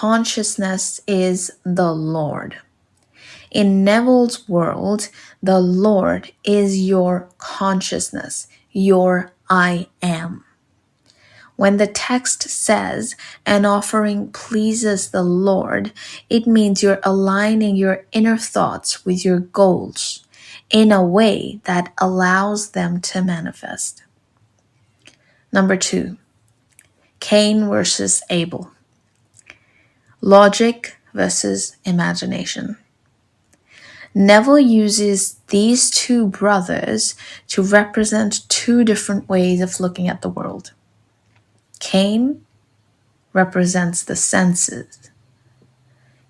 consciousness is the Lord. In Neville's world, the Lord is your consciousness, your I am. When the text says an offering pleases the Lord, it means you're aligning your inner thoughts with your goals in a way that allows them to manifest. Number 2, Cain versus Abel. Logic versus imagination. Neville uses these two brothers to represent two different ways of looking at the world. Cain represents the senses.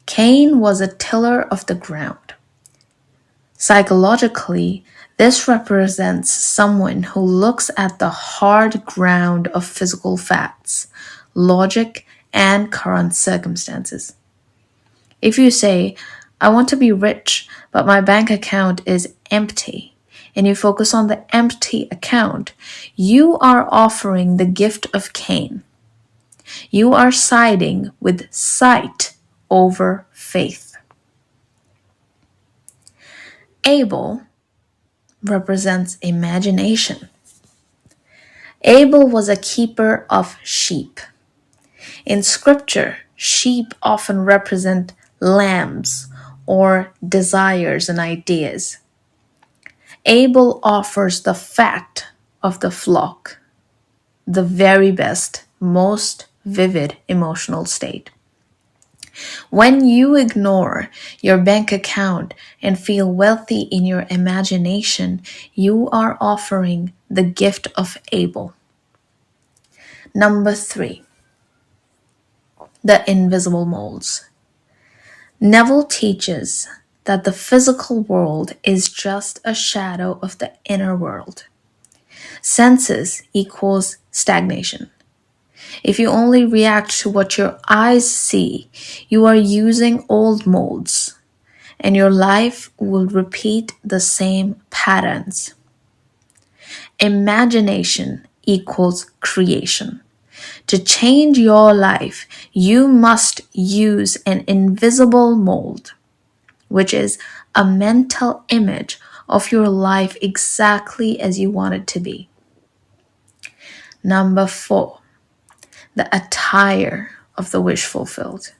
Cain was a tiller of the ground. Psychologically, this represents someone who looks at the hard ground of physical facts, logic, and current circumstances. If you say, I want to be rich, but my bank account is empty, and you focus on the empty account, you are offering the gift of Cain. You are siding with sight over faith. Abel represents imagination. Abel was a keeper of sheep. In scripture, sheep often represent lambs or desires and ideas. Abel offers the fat of the flock, the very best, most vivid emotional state. When you ignore your bank account and feel wealthy in your imagination, you are offering the gift of Abel. Number 3, the invisible molds. Neville teaches that the physical world is just a shadow of the inner world. Senses equals stagnation. If you only react to what your eyes see, you are using old molds, and your life will repeat the same patterns. Imagination equals creation. To change your life, you must use an invisible mold, which is a mental image of your life exactly as you want it to be. Number 4, the attire of the wish fulfilled.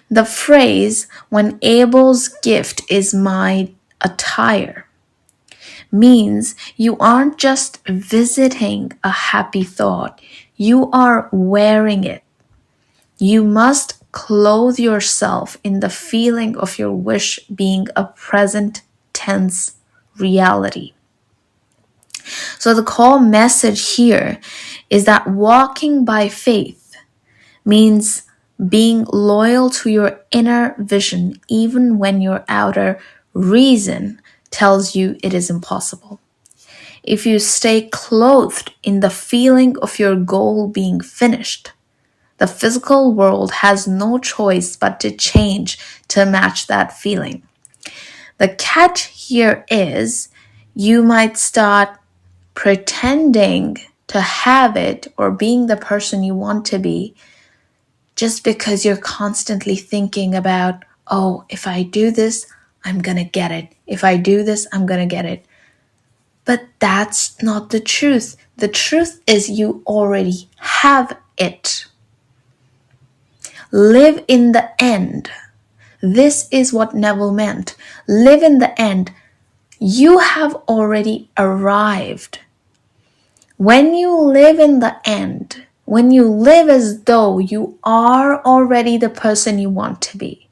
The phrase, when Abel's gift is my attire, means you aren't just visiting a happy thought, you are wearing it. You must clothe yourself in the feeling of your wish being a present tense reality. So the core message here is that walking by faith means being loyal to your inner vision even when your outer reason tells you it is impossible. If you stay clothed in the feeling of your goal being finished, the physical world has no choice but to change to match that feeling. The catch here is you might start pretending to have it or being the person you want to be just because you're constantly thinking about, oh, if I do this, I'm going to get it. If I do this, I'm going to get it. But that's not the truth. The truth is you already have it. Live in the end. This is what Neville meant. Live in the end. You have already arrived. When you live in the end, when you live as though you are already the person you want to be,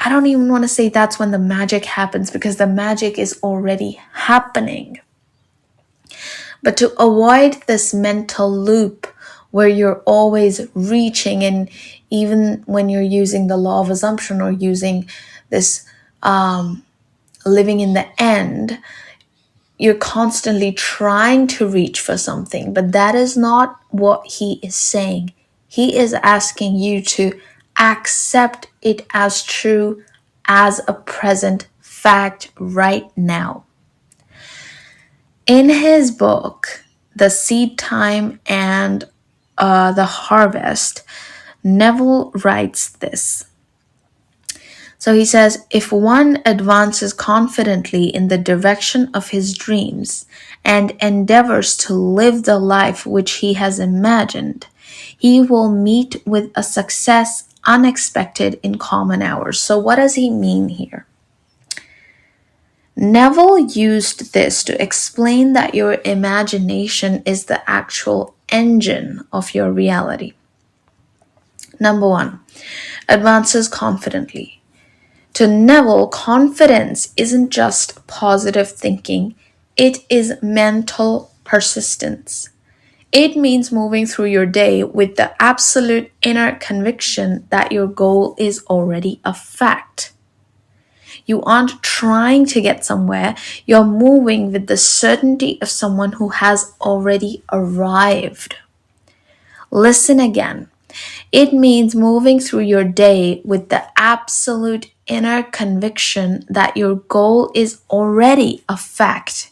I don't even want to say that's when the magic happens, because the magic is already happening. But to avoid this mental loop where you're always reaching, and even when you're using the law of assumption or using this living in the end, you're constantly trying to reach for something, but that is not what he is saying. He is asking you to accept it as true, as a present fact right now. In his book, The Seed Time and the harvest, Neville writes this. So he says, if one advances confidently in the direction of his dreams and endeavors to live the life which he has imagined, he will meet with a success unexpected in common hours. So what does he mean here? Neville used this to explain that your imagination is the actual engine of your reality. Number one, advances confidently. To Neville, confidence isn't just positive thinking, it is mental persistence. It means moving through your day with the absolute inner conviction that your goal is already a fact. You aren't trying to get somewhere, you're moving with the certainty of someone who has already arrived. Listen again. It means moving through your day with the absolute inner conviction that your goal is already a fact.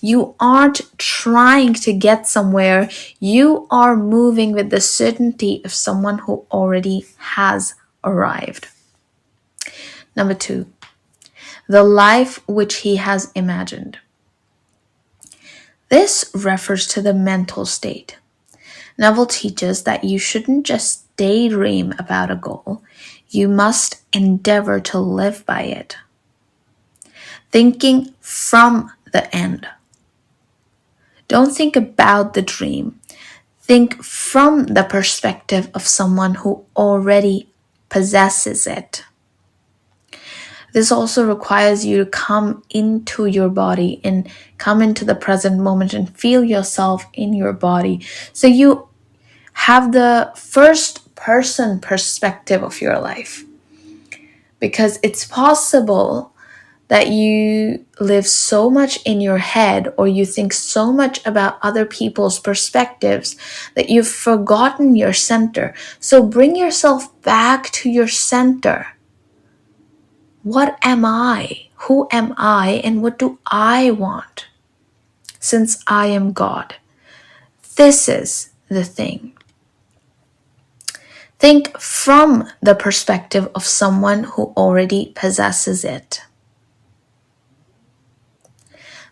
You aren't trying to get somewhere, you are moving with the certainty of someone who already has arrived. Number two, the life which he has imagined. This refers to the mental state. Neville teaches that you shouldn't just daydream about a goal, you must endeavor to live by it. Thinking from the end. Don't think about the dream. Think from the perspective of someone who already possesses it. This also requires you to come into your body and come into the present moment and feel yourself in your body. So you have the first person perspective of your life. Because it's possible that you live so much in your head or you think so much about other people's perspectives that you've forgotten your center. So bring yourself back to your center. What am I? Who am I? And what do I want? Since I am God. This is the thing. Think from the perspective of someone who already possesses it.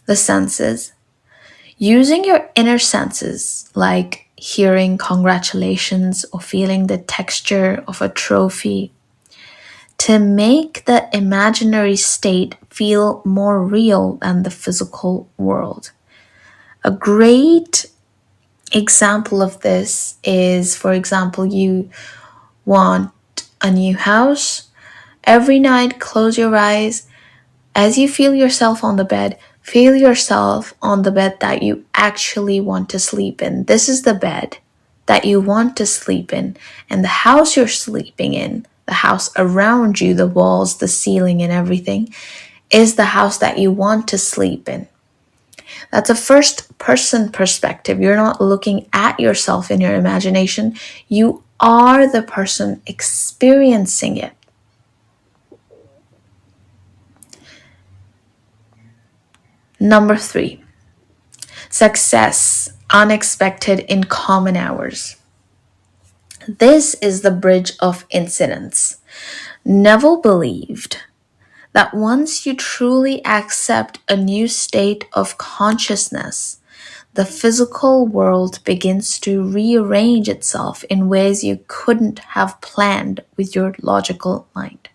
The senses. Using your inner senses, like hearing congratulations or feeling the texture of a trophy, to make the imaginary state feel more real than the physical world. A great example of this is, for example, you want a new house. Every night, close your eyes. As you feel yourself on the bed, feel yourself on the bed that you actually want to sleep in. This is the bed that you want to sleep in, and the house you're sleeping in, the house around you, the walls, the ceiling, and everything, is the house that you want to sleep in. That's a first person perspective. You're not looking at yourself in your imagination. You are the person experiencing it. Number 3, success unexpected in common hours. This is the bridge of incidents. Neville believed that once you truly accept a new state of consciousness, the physical world begins to rearrange itself in ways you couldn't have planned with your logical mind.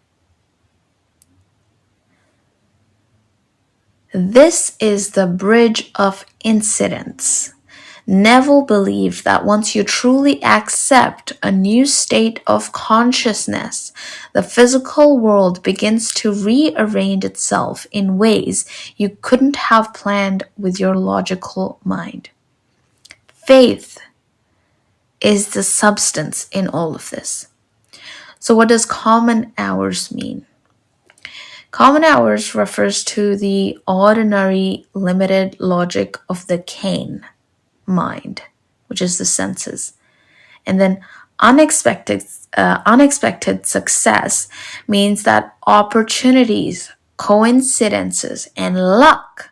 This is the bridge of incidents. Neville believed that once you truly accept a new state of consciousness, the physical world begins to rearrange itself in ways you couldn't have planned with your logical mind. Faith is the substance in all of this. So what does common hours mean? Common hours refers to the ordinary limited logic of the Cain mind, which is the senses. And then unexpected success means that opportunities, coincidences, and luck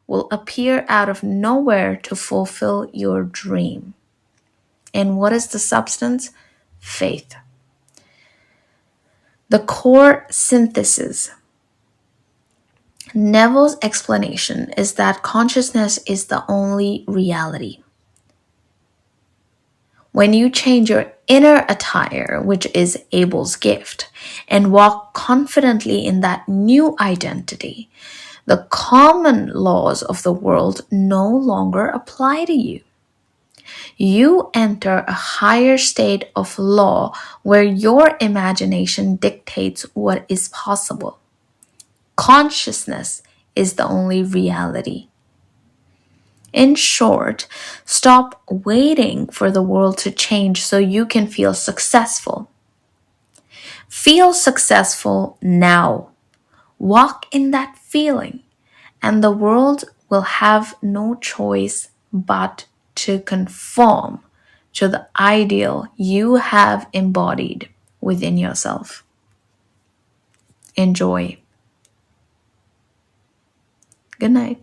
will appear out of nowhere to fulfill your dream. And what is the substance? Faith. The core synthesis. Neville's explanation is that consciousness is the only reality. When you change your inner attire, which is Abel's gift, and walk confidently in that new identity, the common laws of the world no longer apply to you. You enter a higher state of law where your imagination dictates what is possible. Consciousness is the only reality. In short, stop waiting for the world to change so you can feel successful. Feel successful now. Walk in that feeling, and the world will have no choice but to conform to the ideal you have embodied within yourself. Enjoy. Good night.